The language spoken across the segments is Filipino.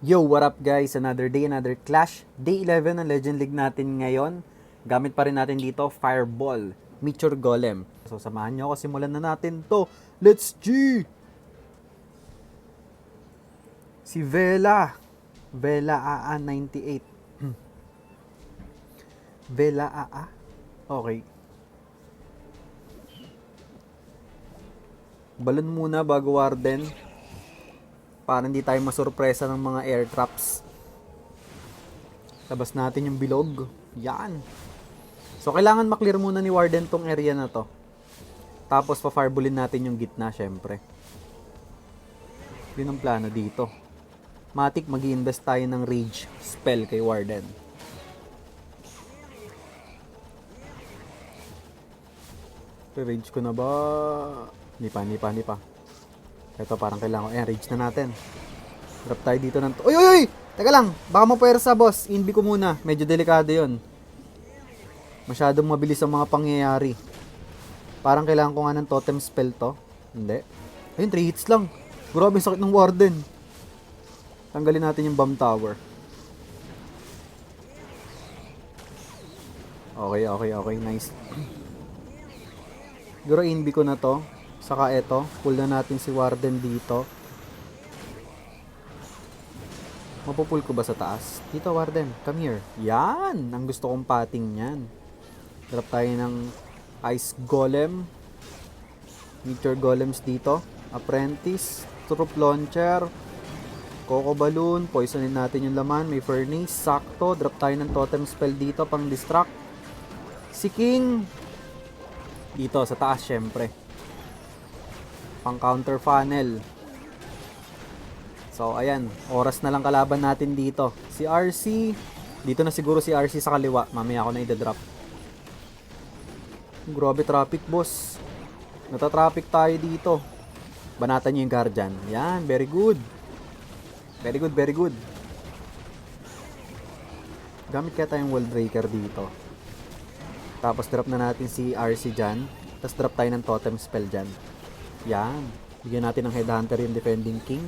Yo, what up guys? Another day, another clash. Day 11 ng Legend League natin ngayon. Gamit pa rin natin dito, Fireball, Meteor Golem. So samahan nyo ako, simulan na natin to. Let's G! Si Vela. Vela AA98. Vela AA? Okay. Balon muna bago Warden. Para hindi tayo masurpresa ng mga air traps. Labas natin yung bilog. Yan. So, kailangan maklear muna ni Warden tong area na to. Tapos, pa-fireballin natin yung gitna, syempre. Yun ang plano dito. Matik, mag-i-invest tayo ng rage spell kay Warden. Rage ko na ba? Hindi pa. Ito, parang kailangan ko. Ayan, rage na natin. Drop tayo dito ng... Uy! Teka lang, baka mapuwersa boss. Inbi ko muna. Medyo delikado yon. Masyadong mabilis ang mga pangyayari. Parang kailangan ko nga ng totem spell to. Hindi. Ayun, 3 hits lang. Grabe, sakit ng Warden. Tanggalin natin yung bomb tower. Okay. Nice. Siguro inbi ko na to. Saka eto, pull na natin si Warden dito. Mapupull ko ba sa taas? Dito Warden, come here. Yan! Ang gusto kong pating niyan. Drop tayo ng Ice Golem. Meteor Golems dito. Apprentice. Troop Launcher. Coco Balloon. Poisonin natin yung laman. May Furnace. Sakto. Drop tayo ng Totem Spell dito pang distract. Si King. Dito sa taas syempre. Pang counter funnel. So ayan, oras na lang kalaban natin dito. Si RC, dito na siguro si RC sa kaliwa. Mamaya ako na i-drop. Grabe traffic boss. Nata-traffic tayo dito. Banatan niyo yung guardian. Yan, very good. Very good. Gamit kaya tayong wall breaker dito. Tapos drop na natin si RC dyan. Tapos drop tayo ng totem spell dyan. Yan. Bigyan natin ng headhunter yung defending king.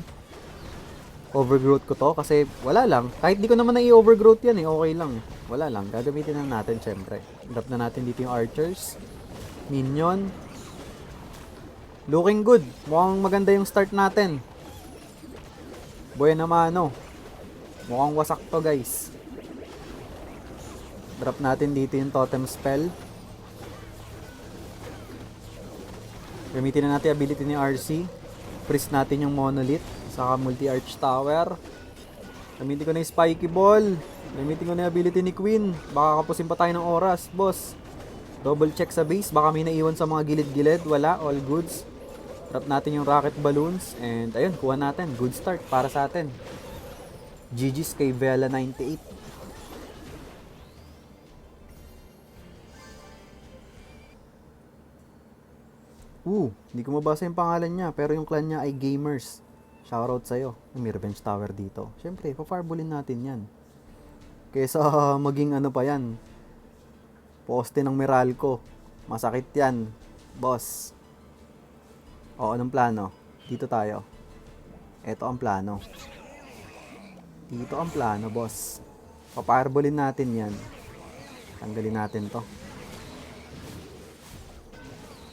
Overgrowth ko to kasi wala lang. Kahit di ko naman na-i-overgrowth yan okay lang. Wala lang. Gagamitin na natin syempre. Drop na natin dito yung archers. Minion. Looking good. Mukhang maganda yung start natin. Buena mano. Mukhang wasak to guys. Drop natin dito yung totem spell. Gamitin na natin ability ni RC. Freeze natin yung monolith. Saka multi-arch tower. Gamitin ko na yung spiky ball. Gamitin ko na yung ability ni Queen. Baka kapusin pa tayo ng oras, boss. Double check sa base. Baka may naiwan sa mga gilid-gilid. Wala, all goods. Drop natin yung rocket balloons. And ayun, kuha natin. Good start para sa atin. GG's kay Vela 98. Hindi ko mabasa yung pangalan niya. Pero yung clan niya ay Gamers. Shoutout sa'yo. May revenge tower dito. Siyempre, pa-fireballin natin yan. Kesa maging ano pa yan. Poste ng Meralco. Masakit yan. Boss. O, anong plano? Dito tayo. Ito ang plano. Dito ang plano, boss. Pa-fireballin natin yan. Tanggalin natin to.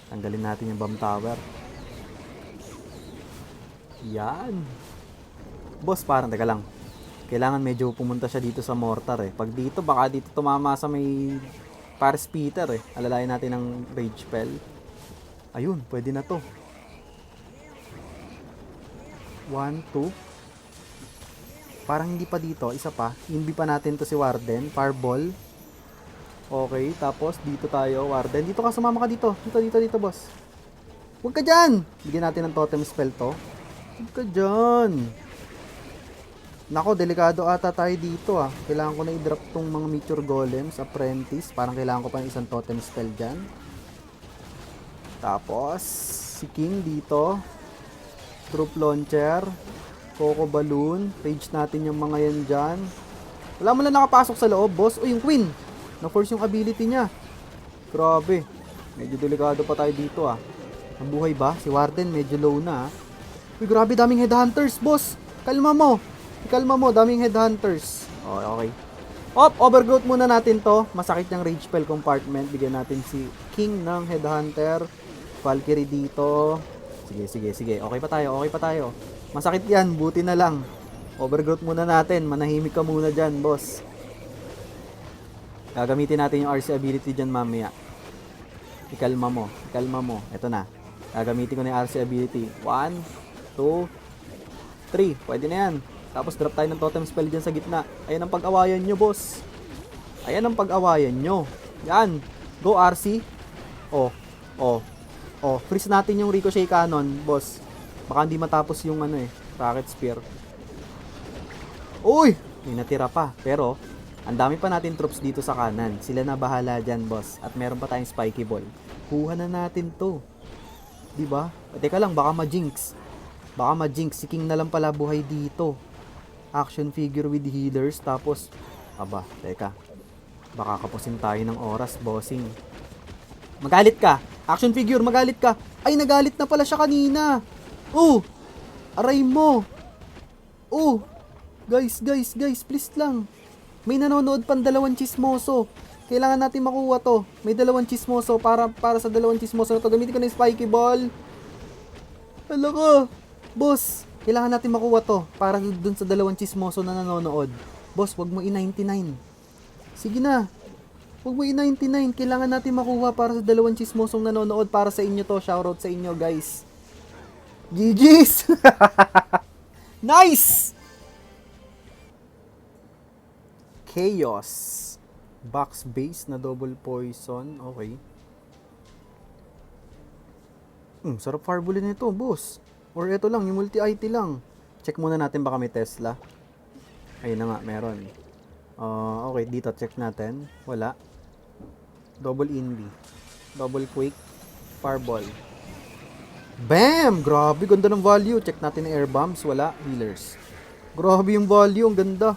Tanggalin natin yung bomb tower. Yan. Boss, parang teka lang. Kailangan medyo pumunta siya dito sa mortar eh. Pag dito, baka dito tumama sa may Paris Peter eh. Alalayan natin ng rage spell. Ayun, pwede na to. 1, 2. Parang hindi pa dito. Isa pa. Inbi pa natin to si Warden. Fireball. Okay, tapos dito tayo, Warden. Dito ka, sumama ka dito. Dito, boss. Huwag ka dyan! Bigyan natin ng totem spell to. Huwag ka dyan. Nako, delikado ata tayo dito ah. Kailangan ko na i-drop tong mga Meteor Golems, Apprentice. Parang kailangan ko pa ng isang totem spell dyan. Tapos, si King dito. Troop Launcher. Coco Balloon. Rage natin yung mga yan dyan. Wala mo lang nakapasok sa loob, boss. Uy, yung Queen! Na-force yung ability niya. Grabe. Medyo delikado pa tayo dito ah. Ang buhay ba? Si Warden medyo low na ah. Uy, grabe daming headhunters, boss. Kalma mo. Ikalma mo, daming headhunters. Okay. Overgrowth muna natin to. Masakit yung rage spell compartment. Bigyan natin si King ng headhunter. Valkyrie dito. Sige. Okay pa tayo. Masakit yan, buti na lang. Overgrowth muna natin. Manahimik ka muna dyan, boss. Gagamitin natin yung RC ability dyan mamaya. Ikalma mo. Ito na. Gagamitin ko na yung RC ability. 1, 2, 3. Pwede na yan. Tapos drop tayo ng totem spell dyan sa gitna. Ayan ang pag-awayan nyo, boss. Ayan ang pag-awayan nyo. Yan. Go RC. Freeze natin yung ricochet cannon, boss. Baka hindi matapos yung rocket spear. Uy! May natira pa. Pero, ang dami pa natin troops dito sa kanan. Sila na bahala dyan, boss. At meron pa tayong spiky ball. Kuha na natin to. Diba? Teka lang, baka ma-jinx. Si King na lang pala buhay dito. Action figure with healers. Tapos, teka. Baka kapusin tayo ng oras, bossing. Magalit ka. Action figure, magalit ka. Ay, nagalit na pala siya kanina. Aray mo. Guys, please lang. May nanonood pang 2 chismoso. Kailangan natin makuha to. May 2 chismoso. Para sa 2 chismoso na to, gamitin ko na yung spiky ball. Hala ka. Boss, kailangan natin makuha to. Para dun sa 2 chismoso na nanonood. Boss, wag mo i-99. Sige na. Wag mo i-99. Kailangan natin makuha para sa 2 chismosong nanonood. Para sa inyo to. Shoutout sa inyo, guys. GG's! Nice! Chaos. Box base na double poison. Okay. Sarap fireballin nito, boss. Or ito lang, yung multi-IT lang. Check muna natin baka may Tesla. Ayun na nga, meron. Okay, dito check natin. Wala. Double Invi. Double Quake. Fireball. Bam! Grabe, ganda ng value. Check natin yung air bombs. Wala. Healers. Grabe yung value. Ang ganda.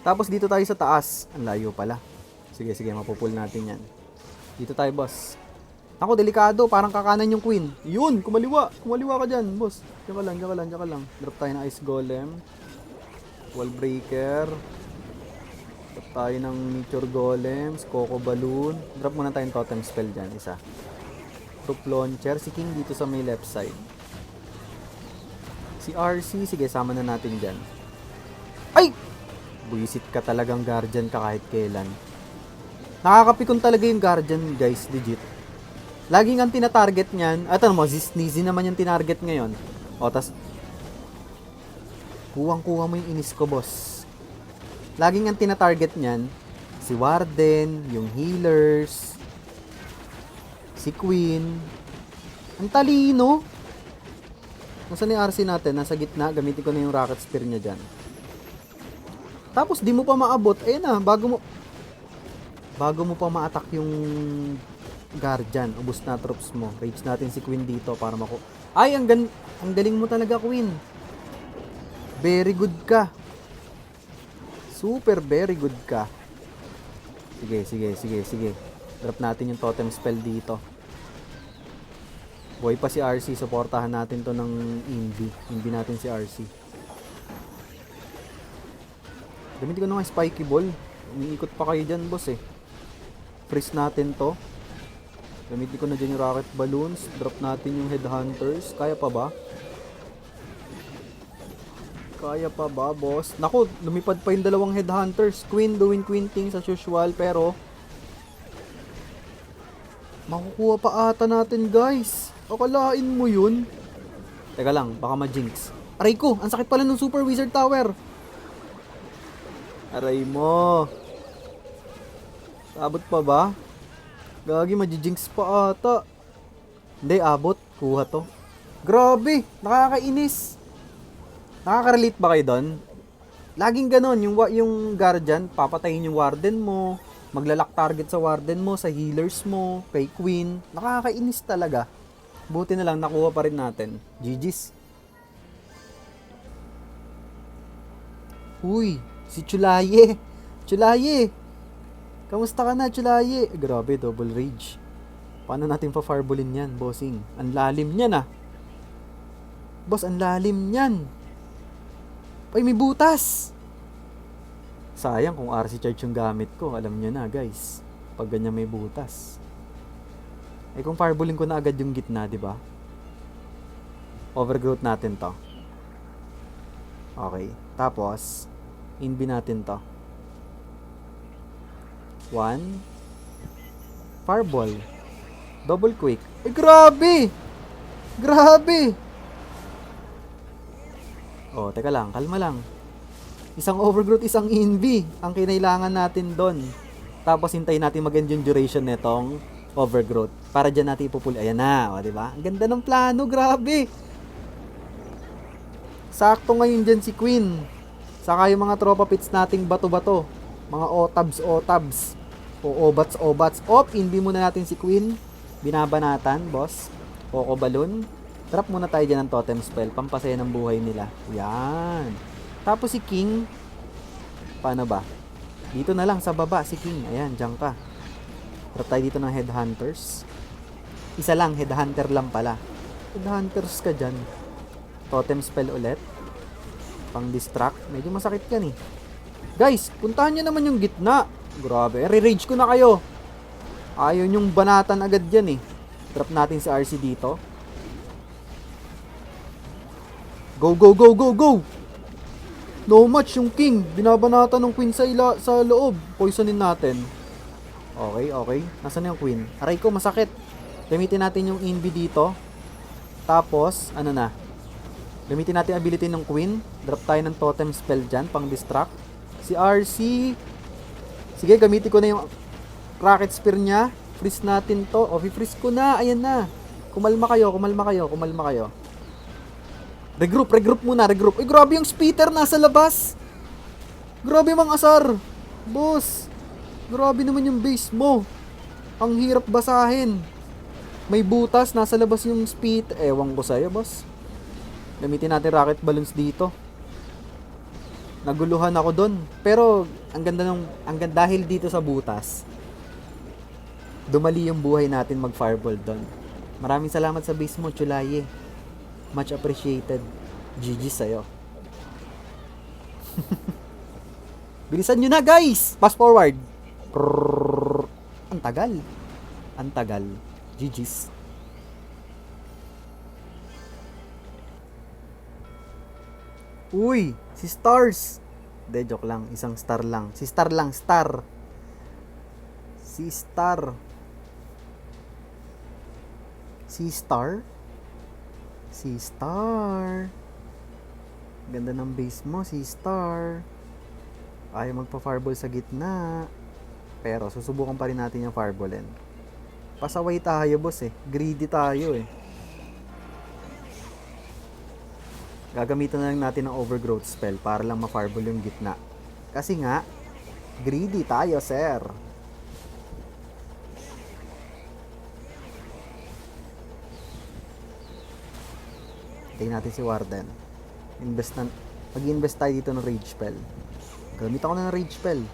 Tapos dito tayo sa taas. Ang layo pala. Sige, mapupul natin yan. Dito tayo, boss. Ako, delikado. Parang kakanan yung queen. Yun, kumaliwa. Kumaliwa ka dyan, boss. Diyan ka lang. Drop tayo ng ice golem. Wall breaker. Drop tayo ng meteor golems. Coco balloon. Drop muna tayong totem spell dyan. Isa. Troop launcher. Si King dito sa may left side. Si RC. Sige, sama na natin dyan. Ay! Buisit ka talagang guardian ka kahit kailan. Nakakapikon talaga yung guardian, guys. Legit. Laging ang tina-target niyan. At ano mo, Sneezy naman yung tinarget ngayon. Tas kuwang-kuha mo yung inis ko, boss. Laging ang tina-target niyan, si Warden, yung healers, si Queen. Ang talino. Nasaan yung RC natin? Nasa gitna. Gamitin ko na yung rocket spear niya dyan. Tapos di mo pa maabot. Ayun na, bago mo pa ma-attack yung guardian, ubos na troops mo. Rage natin si Queen dito para Ay, ang galing mo talaga, Queen. Very good ka. Super very good ka. Sige. Drop natin yung totem spell dito. Boy pa si RC, supportahan natin to ng Invi. Invi natin si RC. Gamitin ko na nga spiky ball. Umiikot pa kayo dyan, boss eh. Freeze natin to. Gamitin ko na dyan yung rocket balloons. Drop natin yung headhunters. Kaya pa ba? Boss? Naku, lumipad pa yung 2 headhunters. Queen doing queen things as usual. Pero makukuha pa ata natin, guys. Akalain mo yun. Teka lang, baka ma-jinx. Aray ko, ang sakit pala ng Super Wizard Tower. Aray mo. Abot pa ba? Gagi, ma-jinx pa ata. Hindi, abot. Kuha to. Grabe, nakakainis. Nakaka-relate ba kayo doon? Laging ganon, yung guardian, papatayin yung warden mo, maglalak target sa warden mo, sa healers mo, kay Queen. Nakakainis talaga. Buti na lang, nakuha pa rin natin. GG's. Uy, si Chulaye. Kamusta ka na, Chulaye? Grabe, double rage. Paano natin pa-fireballin yan, bossing? Ang lalim niyan ah. Boss, ang lalim niyan. Ay, may butas! Sayang kung RC charge yung gamit ko. Alam nyo na, guys. Pag ganyan may butas. Eh, kung fireballin ko na agad yung gitna, di ba? Overgrowth natin to. Okay. Tapos, inbi natin to. 1. Fireball. Double quick. Ay, grabe! Grabe! Oh, teka lang. Kalma lang. Isang overgrowth, isang inbi ang kinailangan natin doon. Tapos hintayin natin mag-end yung duration netong overgrowth. Para dyan natin ipupuli. Ayan na, o, diba? Ang ganda ng plano, grabe! Sakto ngayon dyan si Queen. Saka yung mga tropa pits nating bato-bato. Mga otabs. O obats. Op, inbi muna natin si Queen. Binabanatan, boss. Coco Balloon. Trap muna tayo dyan ng totem spell. Pampasaya ng buhay nila. Yan. Tapos si King. Paano ba? Dito na lang sa baba si King. Ayan, dyan ka. Trap tayo dito ng headhunters. Isa lang, headhunter lang pala. Headhunters ka dyan. Totem spell ulit. Pang distract. Medyo masakit yan eh. Guys, puntahan nyo naman yung gitna. Grabe. Re-rage ko na kayo. Ayaw nyong banatan agad yan eh. Trap natin si RC dito. Go! No match yung King. Binabanatan ng Queen sa loob. Poisonin natin. Okay. Nasaan yung Queen? Aray ko, masakit. Gamitin natin yung inbi dito. Tapos, ano na? Gamitin natin ability ng Queen. Drop tayo ng totem spell dyan, pang distract. Si RC. Sige, gamitin ko na yung rocket spear niya. Freeze natin to. O, freeze ko na. Ayan na. Kumalma kayo. Regroup muna. Ay, grabe yung speeder nasa labas. Grabe mang asar. Boss. Grabe naman yung base mo. Ang hirap basahin. May butas. Nasa labas yung speed. Ewan ko sa'yo, boss. Gamitin natin rocket balloons dito. Naguluhan ako doon. Pero, ang ganda dahil dito sa butas, dumali yung buhay natin mag-fireball doon. Maraming salamat sa base mo, Chulaye. Much appreciated. GG sa'yo. Bilisan nyo na, guys! Fast forward. Ang tagal. GG's. Uy! Si Stars! De, joke lang. Isang star lang. Si Star. Ganda ng base mo, si Star. Ayaw magpa-fireball sa gitna. Pero susubukan pa rin natin yung fireballin. Pasaway tayo, boss eh. Greedy tayo eh. Gagamitan na lang natin ng overgrowth spell para lang ma-fireball yung gitna. Kasi nga, greedy tayo, sir. Tingnan natin si Warden. Mag-invest tayo dito ng rage spell. Gamit ako na ng rage spell.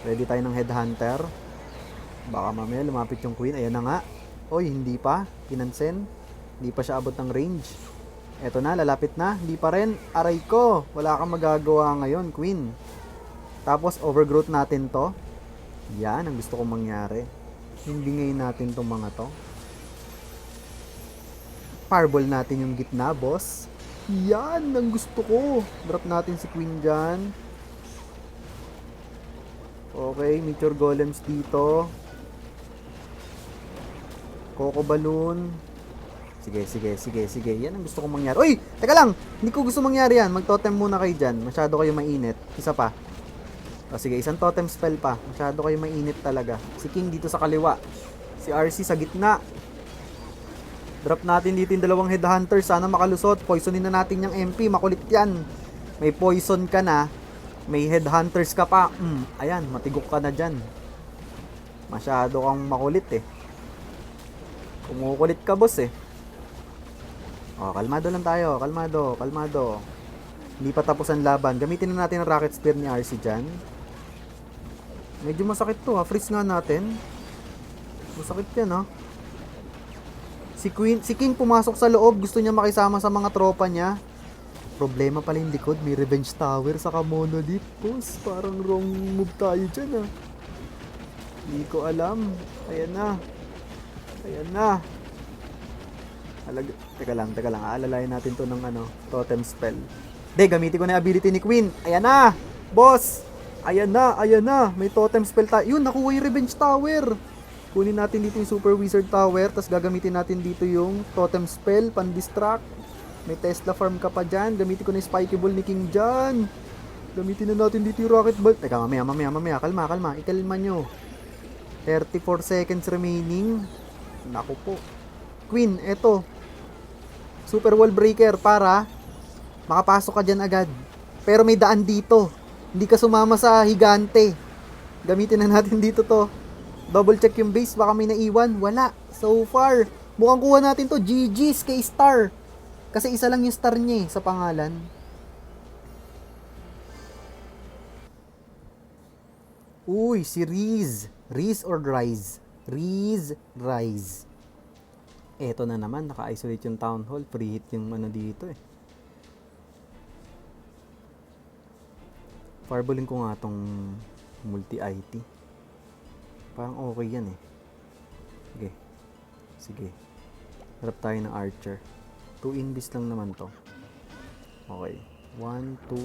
Ready tayo ng headhunter. Baka mamaya lumapit yung Queen. Ayan na nga. Oy, hindi pa. Kinansen. Hindi pa siya abot ng range. Eto na, lalapit na. Hindi pa rin. Aray ko. Wala kang magagawa ngayon, Queen. Tapos, overgrowth natin to. Yan ang gusto kong mangyari. Hindi ngayon natin tong mga to. Fireball natin yung gitna, boss. Yan ang gusto ko. Drop natin si Queen dyan. Okay, Meteor Golems dito. Coco Balloon. Sige. Yan ang gusto kong mangyari. Uy! Teka lang! Hindi ko gusto mangyari yan. Mag-totem muna kayo dyan. Masyado kayo mainit. Isa pa. O sige, isang totem spell pa. Masyado kayo mainit talaga. Si King dito sa kaliwa. Si RC sa gitna. Drop natin dito yung dalawang headhunter. Sana makalusot. Poisonin na natin yung MP. Makulit yan. May poison ka na. May headhunters ka pa. Ayan, matigok ka na dyan. Masyado kang makulit eh. Kumukulit ka, boss eh. O, kalmado lang tayo. Kalmado. Hindi pa tapos ang laban. Gamitin na natin ang rocket spear ni RC dyan. Medyo masakit to ha. Freeze nga natin. Masakit yan ha. Si King pumasok sa loob. Gusto niya makisama sa mga tropa niya. Problema pala yung likod. May Revenge Tower sa Monolith. Boss, parang wrong move tayo dyan ah. Hindi ko alam. Ayan na. Ayan na. Teka lang. Aalalayan natin to ng totem spell. Hindi, gamitin ko na yung ability ni Queen. Ayan na. Boss. Ayan na. May totem spell tayo. Yun, nakuha yung Revenge Tower. Kunin natin dito yung Super Wizard Tower. Tapos gagamitin natin dito yung totem spell. Pan-distract. May Tesla farm ka pa dyan. Gamitin ko na yung Spiky Ball ni King dyan. Gamitin na natin dito yung Rocket Ball. Teka, mamaya. Kalma. Ikalma nyo. 34 seconds remaining. Naku po. Queen, eto. Super Wall Breaker para makapasok ka dyan agad. Pero may daan dito. Hindi ka sumama sa higante. Gamitin na natin dito to. Double check yung base. Baka may naiwan. Wala. So far. Mukhang kuha natin to. GG's kay Star. Kasi isa lang yung star niya sa pangalan. Uy, si Riz. Riz or Rise? Rise. Eto na naman, naka-isolate yung Town Hall. Free hit yung dito eh. Fireballin ko nga tong multi-IT. Parang okay yan eh. Sige. Harap tayo ng Archer. 2 invis lang naman to. Okay. 1, 2.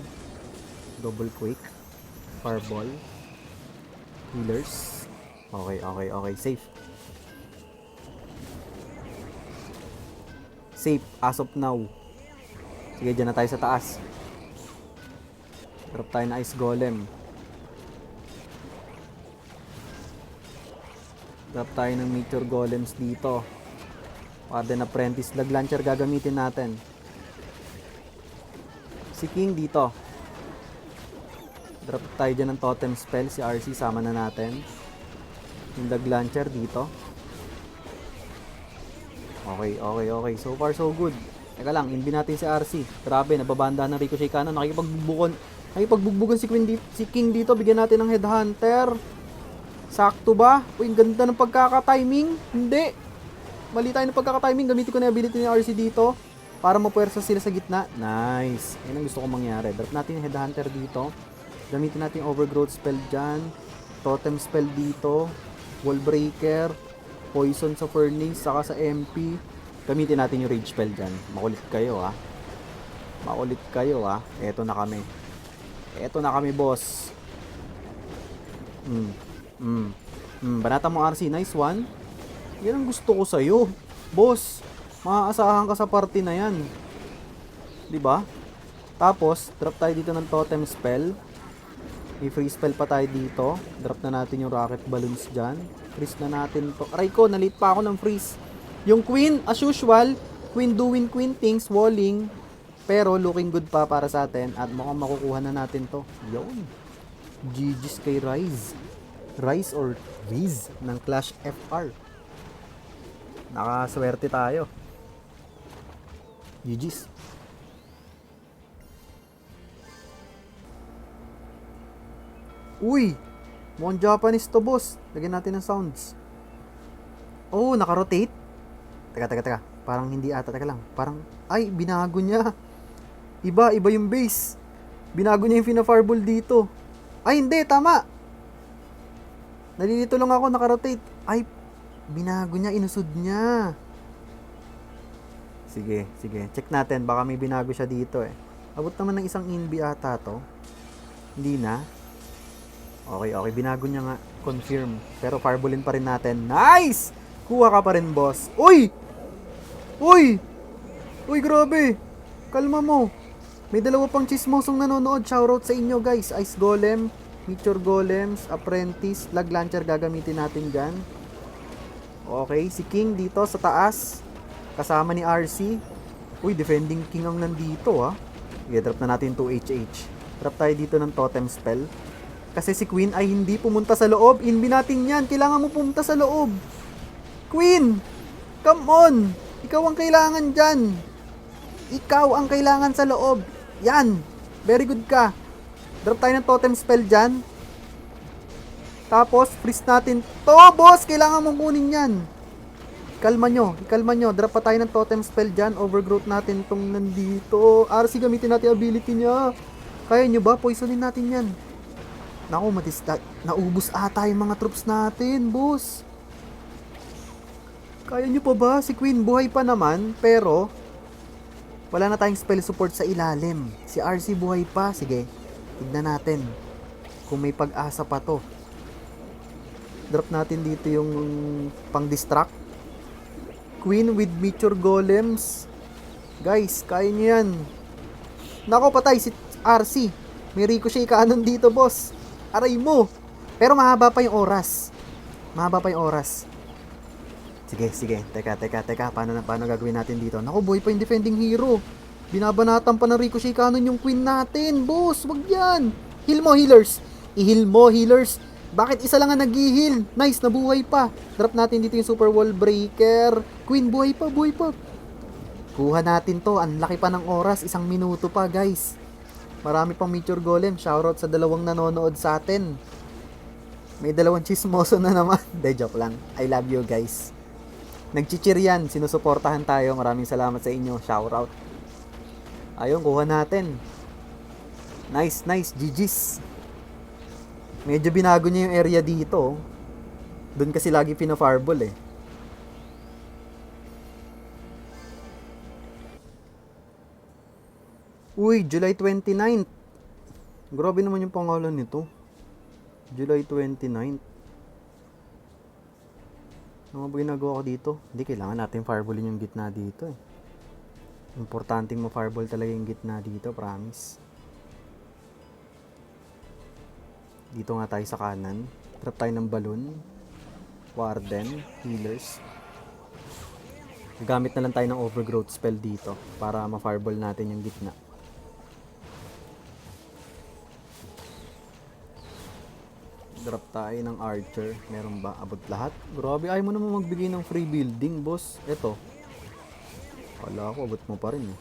Double quick. Fireball. Healers. Okay. Safe as of now. Sige, dyan na tayo sa taas. Drop tayo na Ice Golem. Drop tayo ng Meteor Golems dito. Warden Apprentice. Lag Launcher gagamitin natin. Si King dito. Drop tayo dyan ng Totem Spell. Si RC sama na natin. Yung Lag Launcher dito. Okay. So far so good. Teka lang, inbi natin si RC. Grabe, nababanda ng Ricochet Cannon. Nakikipagbugbukon si King dito. Bigyan natin ng Headhunter. Sakto ba? Uy, ganda ng pagkaka-timing. Hindi. Mali tayo ng pagkaka-timing. Gamitin ko na yung ability ni RC dito para mapuwersa sila sa gitna. Nice. Yan ang gusto kong mangyari. Drop natin yung Headhunter dito. Gamitin natin yung Overgrowth spell dyan. Totem spell dito. Wall Breaker. Poison sa Furnace. Saka sa MP. Gamitin natin yung Rage spell dyan. Makulit kayo ha. Eto na kami boss. Banata mo RC. Nice one. Yan ang gusto ko sa'yo. Boss, maaasahan ka sa party na yan. Diba? Tapos, drop tayo dito ng Totem Spell. May free spell pa tayo dito. Drop na natin yung Rocket Balloons dyan. Freeze na natin to. Aray ko, nalit pa ako ng freeze. Yung Queen, as usual, Queen doing Queen things, walling. Pero looking good pa para sa atin. At mukhang makukuha na natin to. Yun. GG's kay Rise. Rise or Riz ng Clash FR. Nakaswerte tayo. GG's. Uy! Mukhang Japanese to boss. Lagyan natin ng sounds. Oh, naka-rotate. Teka. Parang hindi ata. Teka lang. Parang, ay, binago niya. Iba yung base. Binago niya yung fina-fireball dito. Ay, hindi. Tama. Nalilito lang ako. Naka-rotate. Ay, binago niya. Inusod niya. Sige. Check natin. Baka may binago siya dito eh. Abot naman ng isang inbi ata to. Hindi na. Okay. Binago niya nga. Confirm. Pero fireballin pa rin natin. Nice! Kuha ka pa rin, boss. Uy! Grabe. Kalma mo. May dalawa pang chismosong nanonood. Shoutout sa inyo, guys. Ice Golem, Meteor Golems, Apprentice, Lag Launcher gagamitin natin dyan. Okay, si King dito sa taas. Kasama ni RC. Uy, Defending King ang nandito, ha. Okay, drop na natin 2HH. Drop tayo dito ng Totem Spell. Kasi si Queen ay hindi pumunta sa loob. Inbi natin yan. Kailangan mo pumunta sa loob. Queen! Come on! Ikaw ang kailangan dyan. Ikaw ang kailangan sa loob. Yan. Very good ka. Drop tayo ng Totem Spell dyan. Tapos, freeze natin. To, boss! Kailangan mong kunin yan. Ikalma nyo. Drop pa tayo ng totem spell dyan. Overgrowth natin tong nandito. RC, gamitin natin ability niya. Kaya nyo ba? Poisonin natin yan. Naku, naubos ata yung mga troops natin, boss. Kaya nyo pa ba? Si Queen buhay pa naman, pero wala na tayong spell support sa ilalim. Si RC buhay pa. Sige, tignan natin kung may pag-asa pa to. Drop natin dito yung pang-distract. Queen with Meteor Golems. Guys, kaya nyo yan. Nako, patay si RC. May Ricochet cannon dito, boss. Aray mo. Pero mahaba pa yung oras. Sige. Teka. Paano gagawin natin dito? Nako, buhay pa yung defending hero. Binabanatan pa ng Ricochet cannon yung Queen natin. Boss, wag yan. Heal mo, healers. I-heal mo, healers. Bakit isa lang ang nag-heal? Nice, nabuhay pa. Drop natin dito yung Super Wall Breaker. Queen, buhay pa. Kuha natin to. Ang laki pa ng oras. 1 minuto pa, guys. Marami pang Meteor Golem. Shoutout sa 2 nanonood sa atin. May 2 chismoso na naman. De, joke lang. I love you, guys. Nag-cheer yan. Sinusuportahan tayo. Maraming salamat sa inyo. Shoutout. Ayun, kuha natin. Nice. GG's. Medyo binago niya yung area dito. Doon kasi lagi pina-fireball eh. Uy, July 29th. Grabe naman yung pangalan nito. July 29th. Ano ba ginagawa ko dito? Hindi, kailangan natin fireballin yung gitna dito eh. Importanteng ma-fireball talaga yung gitna dito, promise. Dito nga tayo sa kanan. Drop tayo ng balloon. Warden. Healers. Gamit na lang tayo ng overgrowth spell dito para ma-fireball natin yung gitna. Drop tayo ng archer. Meron ba? Abot lahat? Grabe, ayaw mo naman magbigay ng free building, boss. Eto. Wala ko, abot mo pa rin eh.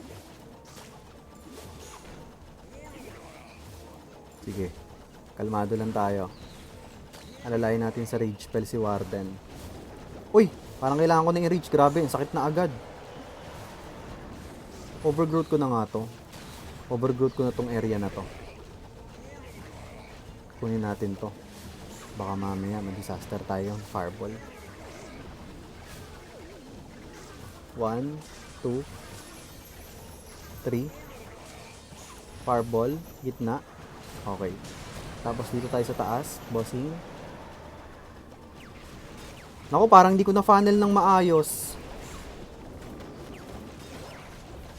Sige. Kalmado lang tayo. Alalayan natin sa rage spell si Warden. Uy! Parang kailangan ko na i-reach. Grabe, sakit na agad. Overgrowth ko na nga to. Overgrowth ko na tong area na to. Kunin natin to. Baka mamaya mag-disaster tayo. Fireball. 1, 2, 3. Fireball. Gitna. Okay. Tapos dito tayo sa taas, bossing. Naku, parang di ko na funnel ng maayos.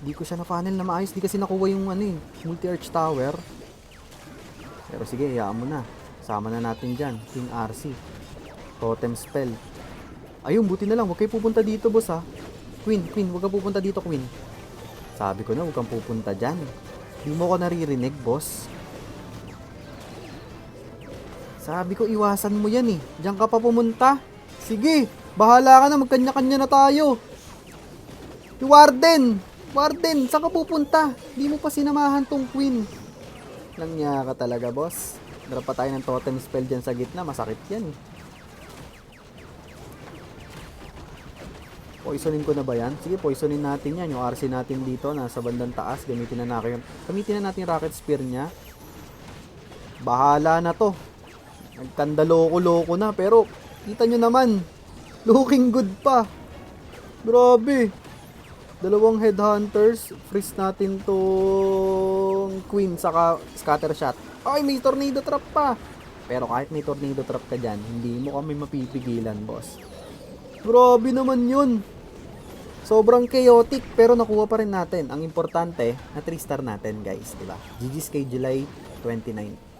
Di ko siya na funnel na maayos. Di kasi nakuha yung multi-arch tower. Pero sige, hayaan mo na. Sama na natin dyan. King RC. Totem spell. Ayun, buti na lang. Huwag kayo pupunta dito, boss ha. Queen. Huwag kang pupunta dito, Queen. Sabi ko na, huwag kang pupunta dyan. Di mo ko naririnig, boss. Sabi ko, iwasan mo yan eh. Diyan ka pa pumunta. Sige, bahala ka na. Magkanya-kanya na tayo. Warden, saan ka pupunta? Di mo pa sinamahan tong Queen. Langya ka talaga, boss. Drop pa tayo ng totem spell dyan sa gitna. Masakit yan eh. Poisonin ko na ba yan? Sige, poisonin natin yan. Yung RC natin dito, nasa bandang taas. Gamitin na natin yung rocket spear niya. Bahala na to. Nagkandaloko-loko na, pero kita nyo naman, looking good pa. Grabe. 2 headhunters. Freeze natin tong Queen saka scatter shot. Ay, may tornado trap pa. Pero kahit may tornado trap ka dyan, hindi mo kami mapipigilan, boss. Grabe naman yun. Sobrang chaotic, pero nakuha pa rin natin. Ang importante, na 3-star natin, guys, diba? GG's kay July 29.